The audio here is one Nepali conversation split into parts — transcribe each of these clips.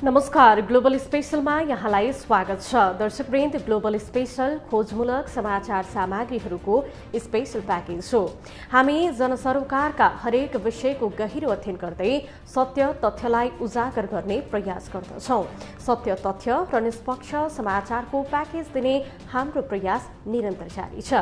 नमस्कार, ग्लोबल स्पेशलमा यहाँलाई स्वागत छ। दर्शकवृन्द, ग्लोबल स्पेशल खोजमूलक समाचार सामग्रीहरूको स्पेशल प्याकेज हो। हामी जनसरोकारका हरेक विषयको गहिरो अध्ययन गर्दै सत्य तथ्यलाई उजागर गर्ने प्रयास गर्दछौं। सत्य तथ्य र निष्पक्ष समाचारको प्याकेज दिने हाम्रो प्रयास निरन्तर जारी छ।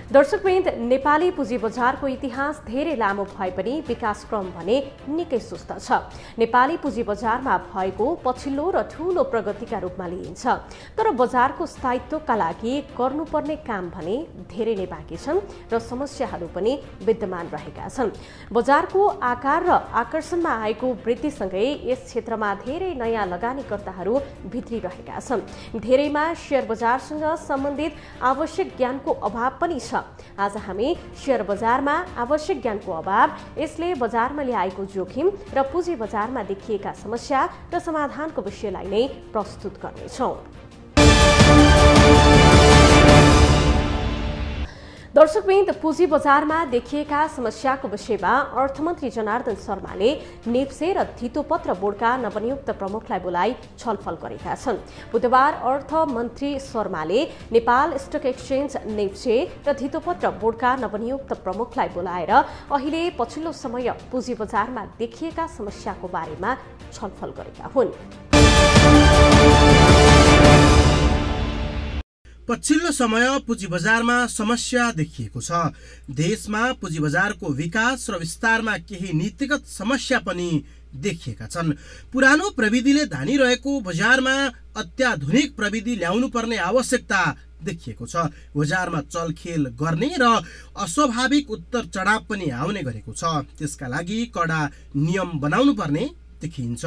दर्शकवृन्द, नेपाली पुँजी बजारको इतिहास धेरै लामो भए पनि विकास क्रम भने निकै सुस्त छ। नेपाली पुँजी बजारमा भएको पछिल्लो र ठूलो प्रगतिका रूपमा लिइन्छ, तर बजारको स्थायित्वका लागि गर्नुपर्ने काम भने धेरै नै बाँकी छन् र समस्याहरू पनि विद्यमान रहेका छन्। बजारको आकार र आकर्षणमा आएको वृद्धिसँगै यस क्षेत्रमा धेरै नयाँ लगानीकर्ताहरू भित्रिरहेका छन्। धेरैमा शेयर बजारसँग सम्बन्धित आवश्यक ज्ञानको अभाव पनि छ। आज हामी शेयर बजारमा आवश्यक ज्ञानको अभाव, यसले बजारमा ल्याएको जोखिम र पुँजी बजारमा देखिएका समस्या र समाधानको विषयलाई नै प्रस्तुत गर्नेछौं। दर्शकवृन्द, पुँजी बजारमा देखिएका समस्याको विषयमा अर्थमन्त्री जनार्दन शर्माले नेप्से र धितोपत्र बोर्डका नवनियुक्त प्रमुखलाई बोलाई छलफल गरेका छन्। बुधबार अर्थमन्त्री शर्माले नेपाल स्टक एक्सचेन्ज नेप्से र धितोपत्र बोर्डका नवनियुक्त प्रमुखलाई बोलाएर अहिले पछिल्लो समय पुँजी बजारमा देखिएका समस्याको बारेमा छलफल गरेका हुन्। पछिल्लो समय पुँजी बजारमा समस्या देखिएको छ। देशमा पुँजी बजारको विकास र विस्तारमा केही नीतिगत समस्या पनि देखिएका छन्। पुरानो प्रविधिले धानिरहेको बजारमा अत्याधुनिक प्रविधि ल्याउनु पर्ने आवश्यकता देखिएको छ। बजारमा चलखेल गर्ने र अस्वाभाविक उत्तर चढाव पनि आउने गरेको छ। त्यसका लागि कडा नियम बनाउनु पर्ने देखिन्छ।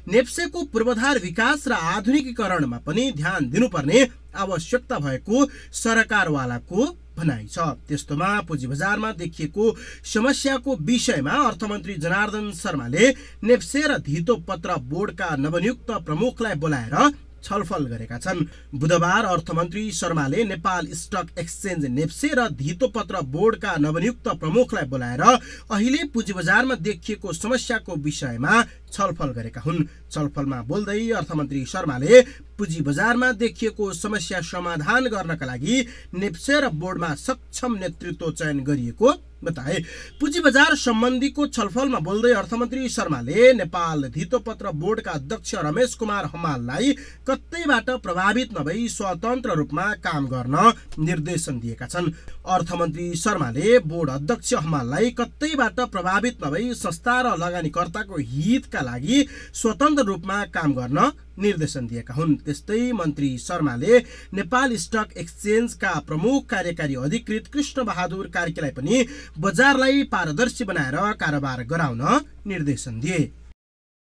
नेप्सेको पूर्वाधार विकास र आधुनिकीकरणमा पनि ध्यान दिनुपर्ने आवश्यकता भएको सरकारवालाको भनाइ छ। त्यस्तोमा पुँजी बजारमा देखिएको समस्याको विषयमा अर्थमन्त्री जनार्दन शर्माले नेप्से र धितोपत्र बोर्डका नवनियुक्त प्रमुखलाई बोलाएर छलफल गरेका छन्। बुधबार अर्थमन्त्री शर्माले नेपाल स्टक एक्सचेन्ज नेप्से र धितोपत्र बोर्डका नवनियुक्त प्रमुखलाई बोलाएर अहिले पुँजी बजारमा देखिएको समस्याको विषयमा छलफल गरेका हुन्। छलफलमा बोल्दै अर्थमन्त्री शर्माले पुँजी बजारमा देखिएको समस्या समाधान गर्नका लागि नेप्से र बोर्डमा सक्षम नेतृत्व चयन गरिएको बताए। पुँजी बजार सम्बन्धीको छलफलमा बोल्दै अर्थमन्त्री शर्माले नेपाल धितोपत्र बोर्डका अध्यक्ष रमेश कुमार हमाललाई कतैबाट प्रभावित नभई स्वतन्त्र रूपमा काम गर्न निर्देशन दिएका छन्। अर्थमन्त्री शर्माले बोर्ड अध्यक्ष हमाललाई कतैबाट प्रभावित नभई संस्था र लगानीकर्ताको हितका लागि स्वतन्त्र रूपमा काम गर्न निर्देशन दिएका हुन्। त्यस्तै मन्त्री शर्माले नेपाल स्टक एक्सचेन्जका प्रमुख कार्यकारी अधिकृत कृष्ण बहादुर कार्कीलाई पनि बजारलाई पारदर्शी बनाएर कारोबार गराउन निर्देशन दिए।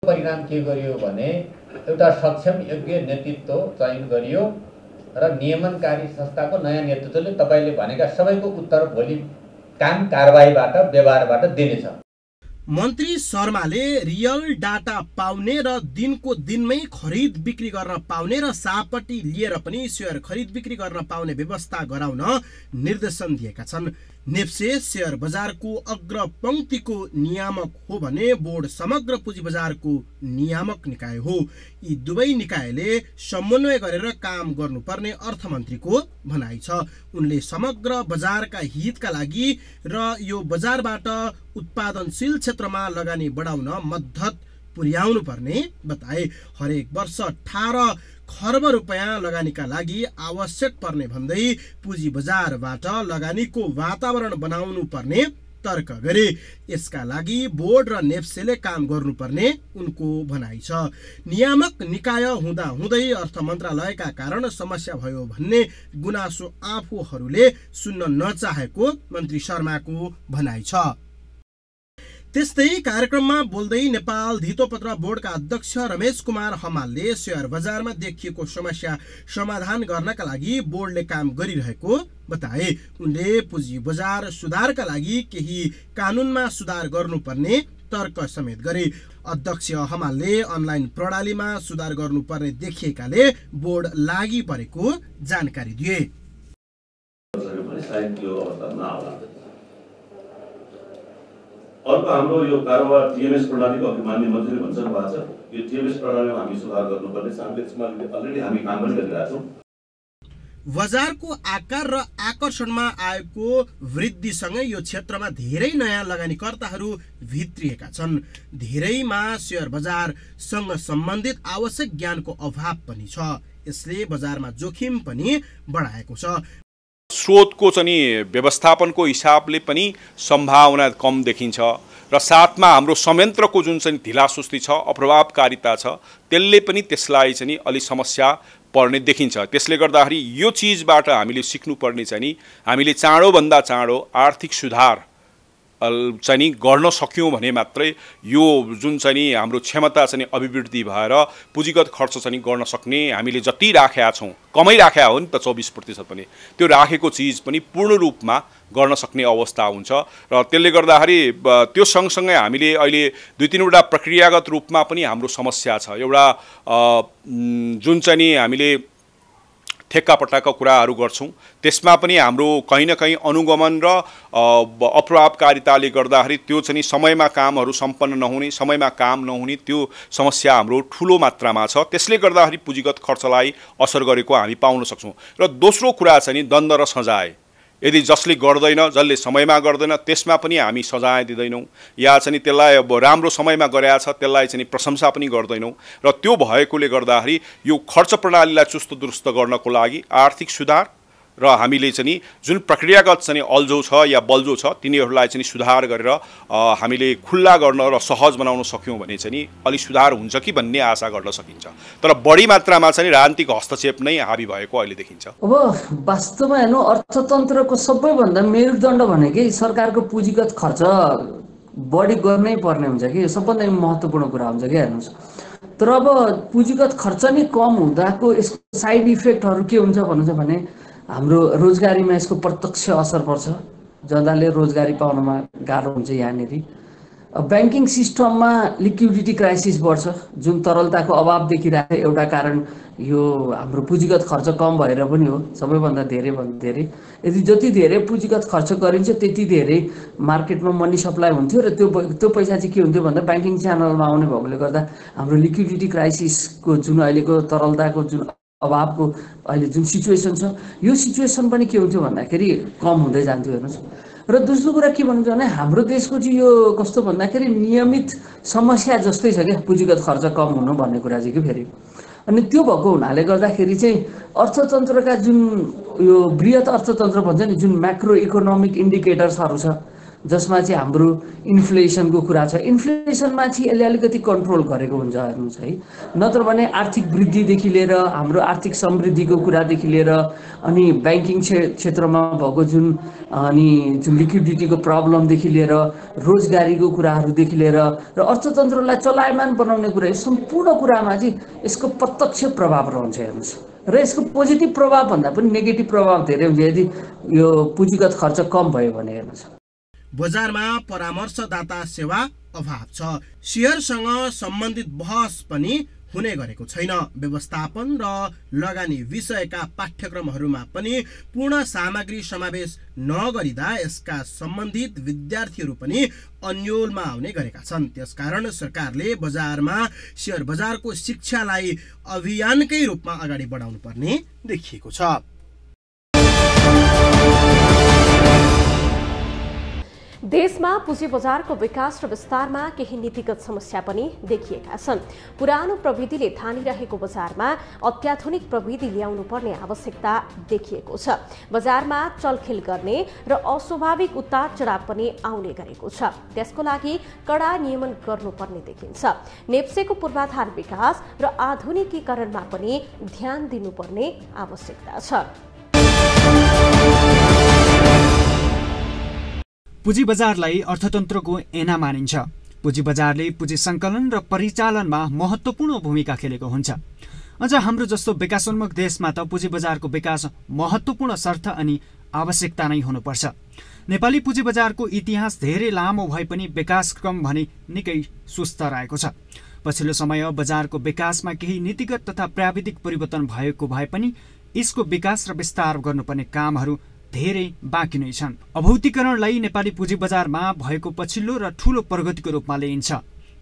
परिणाम के गरियो भने एउटा सक्षम योग्य नेतृत्व चयन गरियो र नियमनकारी संस्थाको नयाँ नेतृत्वले तपाईले भनेका सबैको उत्तर भोलि काम कारबाहीबाट व्यवहारबाट दिनेछ। मन्त्री शर्माले रियल डाटा पाउने र दिनको दिनमै खरिद बिक्री गर्न पाउने र सापट्टि लिएर पनि शेयर खरिद बिक्री गर्न पाउने व्यवस्था गराउन निर्देशन दिएका छन्। नेप्से शेयर बजारको अग्रपंक्तिको नियामक हो भने बोर्ड समग्र पुँजी बजारको नियामक निकाय हो। यी दुवै निकायले समन्वय गरेर काम गर्नुपर्ने अर्थमन्त्रीको भनाइ छ। उनले समग्र बजारका हितका लागि र यो बजारबाट उत्पादनशील क्षेत्रमा लगानी बढाउन मद्दत पुर्याउनु पर्ने बताए। हरेक वर्ष 18 खर्ब रुपैयाँ लगानीका लागि आवश्यक पर्ने भन्दै पुँजी बजारबाट लगानीको वातावरण बनाउनु पर्ने तर्क गरे। यसका लागि बोर्ड र नेप्सेले काम गर्नुपर्ने उनको भनाइ छ। नियामक निकाय हुँदा हुँदै अर्थ मन्त्रालयका कारण समस्या भयो भन्ने गुनासो आफूहरूले सुन्न नचाहेको मन्त्री शर्माको भनाइ छ। त्यस्तै कार्यक्रममा बोल्दै नेपाल धितोपत्र बोर्डका अध्यक्ष रमेश कुमार हमालले शेयर बजारमा देखिएको समस्या समाधान गर्नका लागि बोर्डले काम गरिरहेको बताए। उनले पुँजी बजार सुधारका लागि केही कानुनमा सुधार गर्नुपर्ने तर्क समेत गरे। अध्यक्ष हमालले अनलाइन प्रणालीमा सुधार गर्नुपर्ने देखिएकाले बोर्ड लागि परेको जानकारी दिए। अर्को हाम्रो यो कारोबार टिएमएस प्रणालीको अघि मान्य मन्त्रीले भन्छन् भएको छ, यो टिएमएस प्रणालीमा हामी सुधार गर्नुपर्ने छ। हामीले त्यसमा अलरेडी हामी काम पनि गरिरहेका छौँ। बजारको आकार र आकर्षणमा आएको वृद्धिसँगै यो क्षेत्रमा धेरै नयाँ लगानीकर्ताहरू भित्रिएका छन्। धेरैमा शेयर बजारसँग सम्बन्धित आवश्यक ज्ञानको अभाव पनि छ। यसले बजारमा जोखिम पनि बढाएको छ। स्रोतको चाहिँ व्यवस्थापनको हिसाबले पनि सम्भावना कम देखिन्छ र साथमा हाम्रो संयन्त्रको जुन चाहिँ ढिलासुस्ती छ, अप्रभावकारिता छ, त्यसले पनि त्यसलाई चाहिँ अलि समस्या पर्ने देखिन्छ। त्यसले गर्दाखेरि यो चिजबाट हामीले सिक्नुपर्ने चाहिँ हामीले चाँडोभन्दा चाँडो आर्थिक सुधार चाहिँ गर्न सक्यौँ भने मात्रै यो जुन चाहिँ हाम्रो क्षमता चाहिँ अभिवृद्धि भएर पुँजीगत खर्च चाहिँ गर्न सक्ने हामीले जति राखेका छौँ, कमै राखेका हो नि त 24% पनि, त्यो राखेको चिज पनि पूर्ण रूपमा गर्न सक्ने अवस्था हुन्छ। र त्यसले गर्दाखेरि त्यो सँगसँगै हामीले अहिले 2-3वटा प्रक्रियागत रूपमा पनि हाम्रो समस्या छ। एउटा जुन चाहिँ हामीले ठेक्कापट्टाका कुराहरू गर्छौँ, त्यसमा पनि हाम्रो कहीँ न कहीँ अनुगमन र अप्रभावकारिताले गर्दाखेरि त्यो चाहिँ समयमा कामहरू सम्पन्न नहुने, समयमा काम नहुने त्यो समस्या हाम्रो ठुलो मात्रामा छ। त्यसले गर्दाखेरि पुँजीगत खर्चलाई असर गरेको हामी पाउन सक्छौँ। र दोस्रो कुरा चाहिँ दण्ड र सजाय। यदि जसले गर्दैन, जसले समयमा गर्दैन, त्यसमा पनि हामी सजाय दिँदैनौँ या चाहिँ त्यसलाई अब राम्रो समयमा गरेका छ त्यसलाई चाहिँ प्रशंसा पनि गर्दैनौँ। र त्यो भएकोले गर्दाखेरि यो खर्च प्रणालीलाई चुस्त दुरुस्त गर्नको लागि आर्थिक सुधार र हामीले चाहिँ जुन प्रक्रियागत चाहिँ अल्झो छ या बल्झो छ तिनीहरूलाई चाहिँ सुधार गरेर हामीले खुल्ला गर्न र सहज बनाउन सक्यौँ भने चाहिँ अलि सुधार हुन्छ कि भन्ने आशा गर्न सकिन्छ। तर बढी मात्रामा चाहिँ राजनीतिक हस्तक्षेप नै हाबी भएको अहिले देखिन्छ। अब वास्तवमा हेर्नु, अर्थतन्त्रको सबैभन्दा मेरुदण्ड भनेकै सरकारको पुँजीगत खर्च बढी गर्नै पर्ने हुन्छ कि, सबभन्दा महत्त्वपूर्ण कुरा हुन्छ कि। हेर्नुहोस्, तर अब पुँजीगत खर्च नै कम हुँदाको यसको साइड इफेक्टहरू के हुन्छ भन्नुहुन्छ भने हाम्रो रोजगारीमा यसको प्रत्यक्ष असर पर्छ। जनताले रोजगारी पाउनमा गाह्रो हुन्छ। यहाँनिर ब्याङ्किङ सिस्टममा लिक्विडिटी क्राइसिस बढ्छ, जुन तरलताको अभाव देखिरहेको एउटा कारण यो हाम्रो पुँजीगत खर्च कम भएर पनि हो। सबैभन्दा धेरैभन्दा धेरै यदि जति धेरै पुँजीगत खर्च गरिन्छ त्यति धेरै मार्केटमा मनी सप्लाई हुन्थ्यो र त्यो पैसा चाहिँ के हुन्थ्यो भन्दा ब्याङ्किङ च्यानलमा आउने भएकोले गर्दा हाम्रो लिक्विडिटी क्राइसिसको जुन अहिलेको तरलताको जुन अभावको अहिले जुन सिचुएसन छ, यो सिचुएसन पनि के हुन्थ्यो भन्दाखेरि कम हुँदै जान्थ्यो। हेर्नुहोस्, र दोस्रो कुरा के भन्नुहुन्छ भने हाम्रो देशको चाहिँ यो कस्तो भन्दाखेरि नियमित समस्या जस्तै छ क्या पुँजीगत खर्च कम हुनु भन्ने कुरा चाहिँ कि फेरि। अनि त्यो भएको हुनाले गर्दाखेरि चाहिँ अर्थतन्त्रका जुन यो बृहत अर्थतन्त्र भन्छ नि, जुन म्याक्रो इकोनोमिक इन्डिकेटर्सहरू छ जसमा चाहिँ हाम्रो इन्फ्लेसनको कुरा छ, इन्फ्लेसनमा चाहिँ यसले अलिकति कन्ट्रोल गरेको हुन्छ। हेर्नुहोस् है, नत्र भने आर्थिक वृद्धिदेखि लिएर हाम्रो आर्थिक समृद्धिको कुरादेखि लिएर अनि ब्याङ्किङ क्षेत्रमा भएको जुन लिक्विडिटीको प्रब्लमदेखि लिएर रोजगारीको कुराहरूदेखि लिएर र अर्थतन्त्रलाई चलायमान बनाउने कुरा, यो सम्पूर्ण कुरामा चाहिँ यसको प्रत्यक्ष प्रभाव रहन्छ। हेर्नुहोस्, र यसको पोजिटिभ प्रभाव भन्दा पनि नेगेटिभ प्रभाव धेरै हुन्छ यदि यो पुँजीगत खर्च कम भयो भने। हेर्नुहोस्, बजारमा परामर्शदाता सेवा अभाव छ। शेयरसँग सम्बन्धित बहस पनि हुने गरेको छैन। व्यवस्थापन र लगानी विषयका पाठ्यक्रमहरूमा पनि पूर्ण सामग्री समावेश नगरिँदा यसका सम्बन्धित विद्यार्थीहरू पनि अन्योलमा आउने गरेका छन्। त्यसकारण सरकारले बजारमा शेयर बजारको शिक्षालाई अभियानकै रूपमा अगाडि बढाउनु पर्ने देखिएको छ। देशमा पुँजी बजारको विकास र विस्तारमा केही नीतिगत समस्या पनि देखिएका छन्। पुरानो प्रविधिले थानिरहेको बजारमा अत्याधुनिक प्रविधि ल्याउनु पर्ने आवश्यकता देखिएको छ। बजारमा चलखेल गर्ने र अस्वाभाविक उतार चढाव पनि आउने गरेको छ। त्यसको लागि कडा नियमन गर्नुपर्ने देखिन्छ। नेप्सेको पूर्वाधार विकास र आधुनिकीकरणमा पनि ध्यान दिनुपर्ने आवश्यकता छ। पुँजी बजारलाई अर्थतन्त्रको ऐना मानिन्छ। पुँजी बजारले पुँजी सङ्कलन र परिचालनमा महत्त्वपूर्ण भूमिका खेलेको हुन्छ। अझ हाम्रो जस्तो विकासोन्मुख देशमा त पुँजी बजारको विकास महत्त्वपूर्ण शर्त अनि आवश्यकता नै हुनुपर्छ। नेपाली पुँजी बजारको इतिहास धेरै लामो भए पनि विकासक्रम भने निकै सुस्त रहेको छ। पछिल्लो समय बजारको विकासमा केही नीतिगत तथा प्राविधिक परिवर्तन भएको भए पनि यसको विकास र विस्तार गर्नुपर्ने कामहरू धेरै बाँकी नै छन्। अभौतिकरणलाई नेपाली पुँजी बजारमा भएको पछिल्लो र ठूलो प्रगतिको रूपमा लिइन्छ,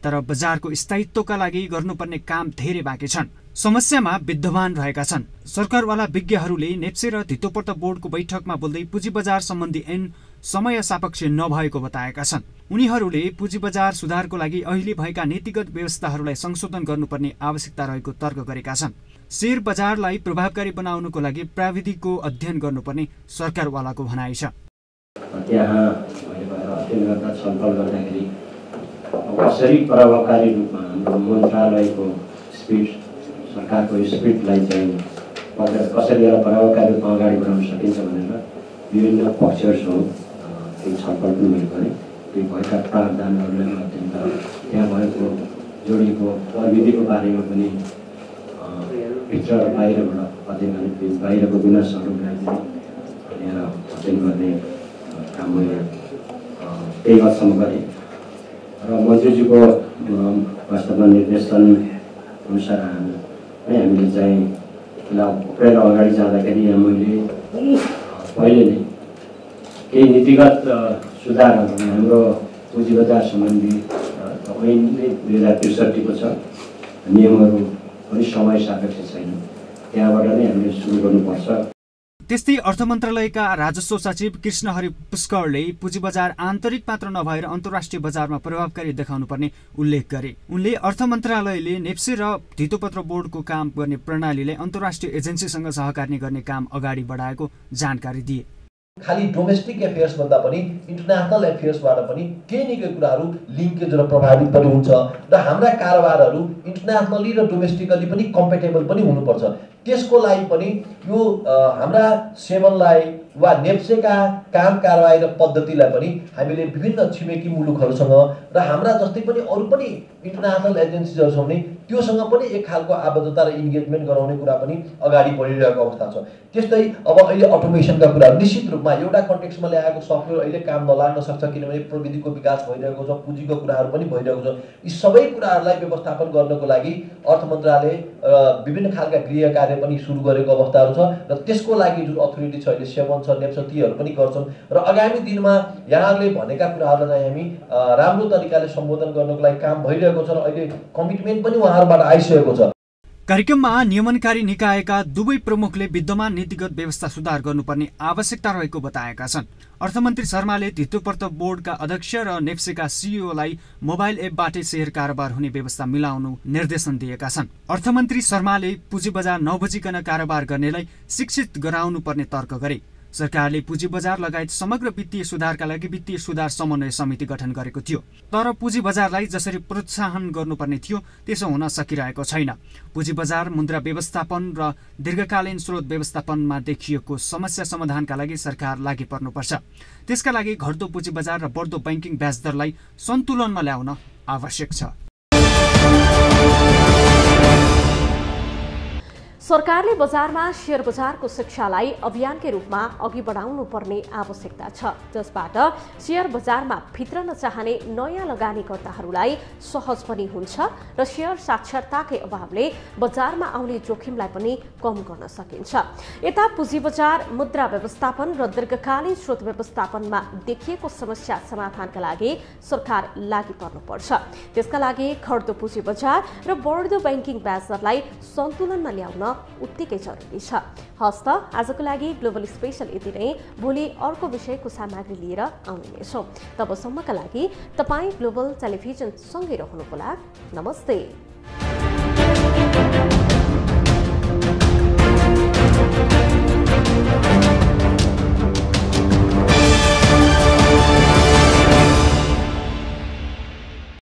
तर बजारको स्थायित्वका लागि गर्नुपर्ने काम धेरै बाँकी छन्। समस्यामा विद्यमान रहेका छन्। सरकारवाला विज्ञहरूले नेप्से र धितोपत्त बोर्डको बैठकमा बोल्दै पुँजी बजार सम्बन्धी ऐन समय सापेक्ष नभएको बताएका छन्। उनीहरूले पुँजी बजार सुधारको लागि अहिले भएका नीतिगत व्यवस्थाहरूलाई संशोधन गर्नुपर्ने आवश्यकता रहेको तर्क गरेका छन्। शेयर बजारलाई प्रभावकारी बनाउनको लागि प्राविधिकको अध्ययन गर्नुपर्ने सरकारवालाको भनाइ छ। त्यहाँ छलफल गर्दाखेरि कसरी प्रभावकारी रूपमा हाम्रो मन्त्रालयको स्पिड, सरकारको स्पिडलाई चाहिँ कसरी प्रभावकारी रूपमा अगाडि बढाउन सकिन्छ भनेर विभिन्न पक्षहरूसँग केही छलफल पनि मैले गरेँ। त्यो भएका प्रावधानहरूलाई अध्ययन गरेँ। त्यहाँ भएको जोडिएको प्रविधिको बारेमा पनि भित्र र बाहिरबाट अध्ययन गर्ने, बाहिरको गुनासोहरूलाई पनि लिएर अध्ययन गर्ने काम मैले केही हदसम्म गरेँ र मन्त्रीजीको वास्तवमा निर्देशन अनुसार हामीले चाहिँ उफ्रेर अगाडि जाँदाखेरि यहाँ मैले पहिले नै केही नीतिगत सुधारहरू हाम्रो पुँजी बजार सम्बन्धी ऐन 2063 छ, नियमहरू पनि समय सापेक्ष छैन, त्यहाँबाट नै हामीले सुरु गर्नुपर्छ। त्यस्तै अर्थ मन्त्रालयका राजस्व सचिव कृष्णहरि पुष्करले पुँजी बजार आन्तरिक मात्र नभएर अन्तर्राष्ट्रिय बजारमा प्रभावकारी देखाउनुपर्ने उल्लेख गरे। उनले अर्थ मन्त्रालयले नेप्से र धितोपत्र बोर्डको काम गर्ने प्रणालीले अन्तर्राष्ट्रिय एजेन्सीसँग सहकार्य गर्ने काम अगाडि बढाएको जानकारी दिए। खाली डोमेस्टिक एफेयर्स भन्दा पनि इन्टरनेसनल एफेयर्सबाट पनि केही न केही कुराहरू लिङ्केज र प्रभावित पनि हुन्छ र हाम्रा कारोबारहरू इन्टरनेसनली र डोमेस्टिकली पनि कम्पेटेबल पनि हुनुपर्छ। त्यसको लागि पनि यो हाम्रा सेवनलाई वा नेप्सेका काम कारबाही र पद्धतिलाई पनि हामीले विभिन्न छिमेकी मुलुकहरूसँग र हाम्रा जस्तै पनि अरू पनि इन्टरनेसनल एजेन्सीजहरूसँग पनि त्योसँग पनि एक खालको आबद्धता र इन्गेजमेन्ट गराउने कुरा पनि अगाडि बढिरहेको अवस्था छ। त्यस्तै अब अहिले अटोमेसनका कुराहरू निश्चित रूपमा एउटा कन्टेक्स्टमा ल्याएको सफ्टवेयर अहिले काम नलाग्न सक्छ, किनभने प्रविधिको विकास भइरहेको छ, पुँजीको कुराहरू पनि भइरहेको छ। यी सबै कुराहरूलाई व्यवस्थापन गर्नको लागि अर्थ मन्त्रालय विभिन्न खालका गृह कार्य पनि सुरु गरेको अवस्थाहरू छ र त्यसको लागि जुन अथोरिटी छ अहिले सेवन छ, नेप्स तीहरू पनि गर्छन् र आगामी दिनमा यहाँहरूले भनेका कुराहरूलाई चाहिँ हामी राम्रो तरिकाले सम्बोधन गर्नको लागि काम भइरहेको छ र अहिले कमिटमेन्ट पनि उहाँहरूबाट आइसकेको छ। कार्यक्रममा नियमनकारी निकायका दुवै प्रमुखले विद्यमान नीतिगत व्यवस्था सुधार गर्नुपर्ने आवश्यकता रहेको बताएका छन्। अर्थमन्त्री शर्माले धितोपत्त बोर्डका अध्यक्ष र नेप्सेका सिइओलाई मोबाइल एपबाटै शेयर कारोबार हुने व्यवस्था मिलाउनु निर्देशन दिएका छन्। अर्थमन्त्री शर्माले पुँजी बजार नबुझिकन कारोबार गर्नेलाई शिक्षित गराउनुपर्ने तर्क गरे। सरकारले पुँजी बजार लगायत समग्र वित्तीय सुधारका लागि वित्तीय सुधार समन्वय समिति गठन गरेको थियो, तर पुँजी बजारलाई जसरी प्रोत्साहन गर्नुपर्ने थियो त्यसो हुन सकिरहेको छैन। पुँजी बजार, मुद्रा व्यवस्थापन र दीर्घकालीन स्रोत व्यवस्थापनमा देखिएको समस्या समाधानका लागि सरकार लागि पर्नुपर्छ। त्यसका लागि घट्दो पुँजी बजार र बढ्दो बैंकिङ ब्याज दरलाई सन्तुलनमा ल्याउन आवश्यक छ। सरकारले बजारमा शेयर बजारको शिक्षालाई अभियानकै रूपमा अघि बढाउनु पर्ने आवश्यकता छ, जसबाट शेयर बजारमा भित्रन चाहने नयाँ लगानीकर्ताहरूलाई सहज पनि हुन्छ र शेयर साक्षरताकै अभावले बजारमा आउने जोखिमलाई पनि कम गर्न सकिन्छ। यता पुँजी बजार, मुद्रा व्यवस्थापन र दीर्घकालीन स्रोत व्यवस्थापनमा देखिएको समस्या समाधानका लागि सरकार लागि पर्नुपर्छ। त्यसका लागि घट्दो पुँजी बजार र बढ्दो बैंकिङ ब्याज दरलाई सन्तुलनमा ल्याउन उत्तिकै जरुरी छ। हस्त आजको लागि ग्लोबल स्पेशल यति नै। भोलि अर्को विषयको सामग्री लिएर आउने नै छौँ। तबसम्मका लागि तपाईँ ग्लोबल टेलिभिजन सँगै रहनुहोला। नमस्ते।